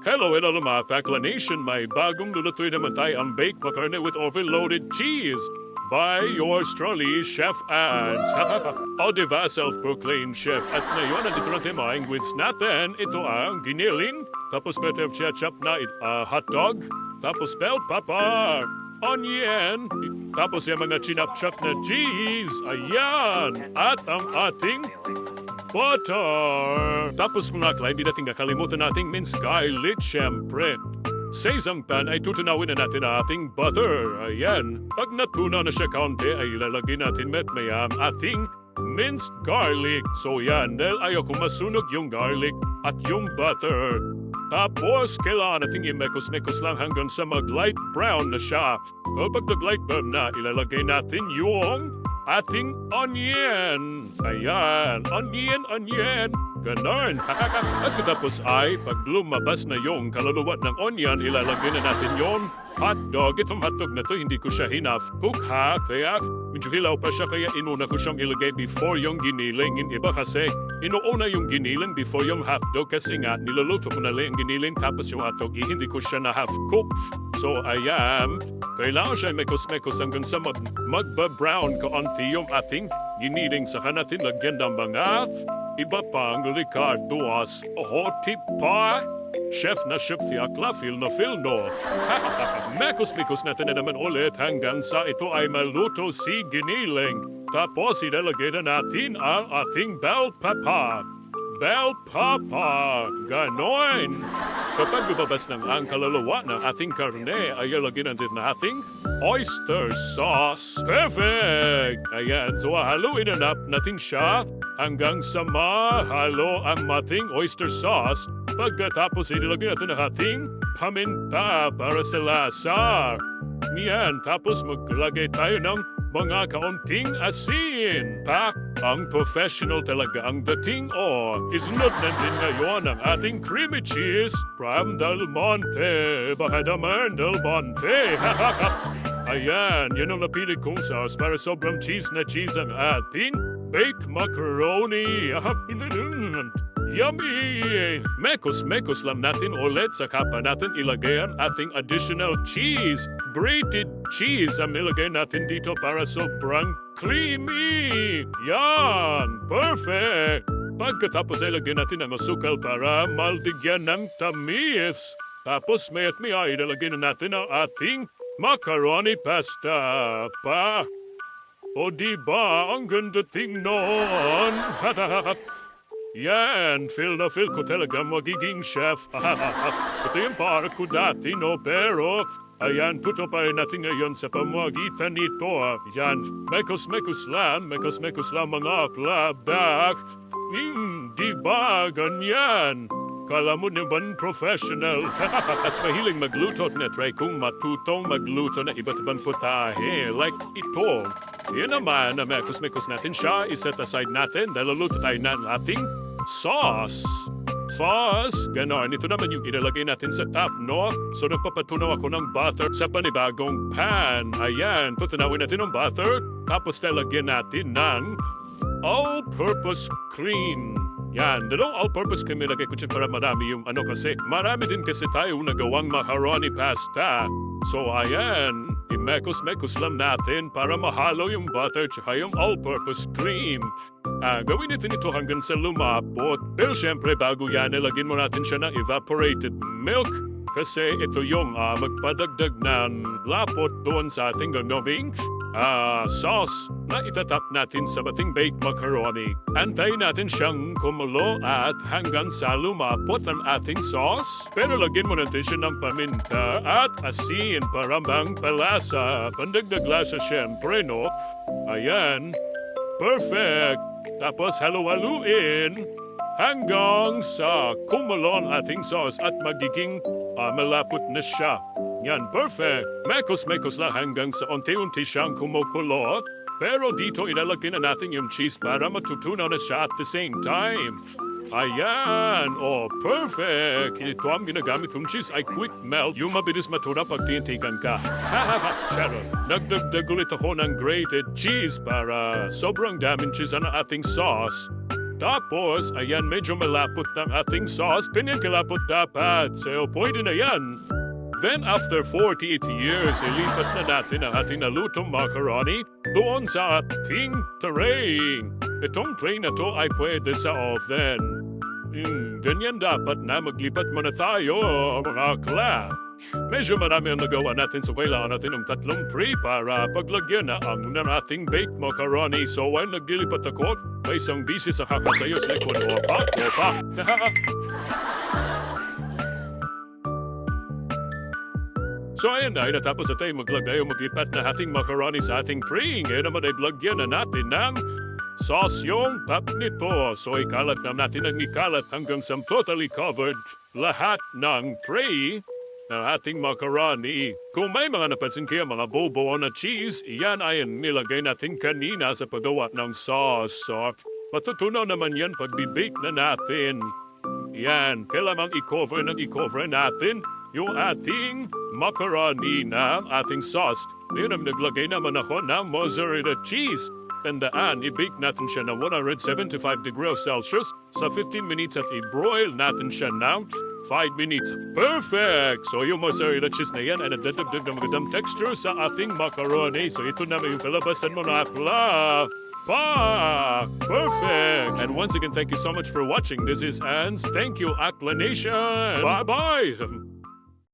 Hello mga Fakla Nation, may bagong lulutuin naman tayo ang baked macaroni with overloaded cheese by yours truly, Chef Ants. O diba, self-proclaimed chef. At ngayon, nandito natin mga ingredients natin. Ito ang giniling, tapos better of ketchup na hot dog, tapos bell pepper, onion, tapos yung mga chinap-chop na cheese. Ayan! At ang ating butter. Tapos mga klay, hindi natin kakalimutan nating minced garlic, syempre. Sa isang pan ay tutunawin na natin ang ating butter. Ayan. Pag natunaw na siya kaunti, ay ilalagay natin maya ang ating minced garlic. So yan, dahil ayaw kong masunog yung garlic at yung butter. Tapos, kailangan nating imekos-mekos lang hanggang sa mag-light brown na siya. Kapag nag-light brown na, ilalagay natin yung ating onion. Ayan, onion. Ganon. At tapos ay, pag lumabas na yung kaluluwa ng onion, ilalagay na natin yung hotdog. Itong hotdog na to, hindi ko siya hinaf-cook ha. Kaya, medyo hilaw pa siya, kaya inuna ko siyang ilagay before yung giniling. Yung iba kasi, inuuna yung giniling before yung hotdog kasi nga, niluluto ko na lang yung giniling tapos yung hotdog, hindi ko siya na half-cook. So, ayan, kailangan siya mekos-mekos hanggang sa magba-brown kaunti yung ating giniling. Saka natin lagyan ng mga iba pang likarduas. Tip pa. Chef na chef tiakla, feel na feel no. Mekos-mekos natin na naman ulit hanggang sa ito ay maluto si giniling. Tapos ilalagay na natin ang ating bell pepper. Bell pepper. Ganon. Kapag lumabas ng ang kaluluwa ng ating karne, ay ilagay natin na ating oyster sauce. Perfect! Ayan, so haluin na natin siya hanggang sa mahalo ang ating oyster sauce. Pagkatapos ilagay natin ang ating paminta para sa lasa. Yan, tapos maglagay tayo ng mga kaunting asin. Ang professional talaga ang dating isunod natin ngayon ang ating creamy cheese from Del Monte. Baka naman Del Monte. Ayan, yan ang napili kong sauce para sobrang cheese na cheese ang ating baked macaroni. Yummy! Mekos-mekos lang natin ulit saka pa natin ilagay ang ating additional cheese. Grated cheese ang ilagay natin dito para sobrang creamy. Yan! Perfect! Pagkatapos ay lagyan natin ang asukal para malbigyan ng tamis. Tapos mayat maya ilalagay na natin ang ating macaroni pasta. O diba, ang ganda tingnan. Yan, feel na feel ko talaga magiging chef. Ito yung para ko dati, no? Pero, ayan, puto pa rin natin ngayon sa pamagitan nito. Yan, mekos-mekos lang mga klabak. Diba, ganyan? Kala mo naman professional. As mahiling magluto at na-try kong matutong magluto na iba't ibang putahe. Like ito. Yan naman, na mekos-mekos natin siya. Iset aside natin dahil luluto tayo ng ating sauce. Ganon. Ito naman yung ilalagay natin sa top, no? So nagpapatunaw ako ng butter sa panibagong pan. Ayan, patunawin natin ng butter. Tapos lalagyan natin ng all-purpose cream. Yan, dalawang all-purpose cream nilagay ko dyan para marami yung kasi marami din kasi tayo nagawang macaroni pasta. So ayan, imekos-mekos lang natin para mahalo yung butter tsaka yung all-purpose cream. Gawin natin ito hanggang sa lumapot. Pero syempre bago yan, ilagyan mo natin siya ng evaporated milk. Kasi ito yung magpadagdag ng lapot doon sa ating gagawing sauce na itatap natin sa ating baked macaroni. Antayin natin siyang kumulo at hanggang sa lumapot ang ating sauce. Pero lagyan mo natin siya ng paminta at asin para bang palasa. Pandagdag lasa syempre, no? Ayan. Perfect. Tapos halo-haluin hanggang sa kumulo ang ating sauce at magiging malapot na siya. Yan, perfect. Mekos-mekos lang hanggang sa unti-unti siyang kumukulot. Pero dito ilalagay na natin yung cheese para matutunaw na siya at the same time. Ayan! Perfect! Ito ang ginagamit kong cheese ay quick melt. Yung mabilis matunaw pag tinitigan ka. Sharon, nagdagdag ulit ako ng grated cheese para sobrang daming cheese ang ating sauce. Tapos, ayan, medyo malapot ng ating sauce. Pinagkalapot dapat. So, pwede na yan. Then, after 48 years, ilipat na natin ang ating nalutong macaroni doon sa ating tray. Itong tray na to ay pwede sa oven. Ganyan dapat na maglipat muna tayo, mga clap. Medyo marami ang nagawa natin so kailangan natin ng 3 tray para paglagyan na ang ating baked macaroni. So while naglilipat ako, may isang busy sa kakasayo sa likod. Opa. So ayan na, natapos na tayo maglagay o maglipat na ating macaroni sa ating tray. Ngayon naman ay lagyan na natin ng sauce yung top nito. So ikalat na natin ang ikalat hanggang sa totally covered lahat ng tray ng ating macaroni. Kung may mga napansin kayo mga bobo na cheese, iyan ay nilagay natin kanina sa paggawa ng sauce. So, matutunaw naman yan pag bibake na natin. Yan, kailangan i-cover natin yung ating macaroni na ating sauce. Ngayon naglagay naman ako ng mozzarella cheese. Tandaan, i-bake natin siya na 175 degrees Celsius sa 15 minutes at i-broil natin siya ng 5 minutes. Perfect! So yung mozzarella cheese na yan ay nadadagdag ng magandang texture sa ating macaroni. So ito na yung kalabasan mo na akla. Perfect! And once again, thank you so much for watching. This is Anne's Thank You Akla Nation. Bye-bye!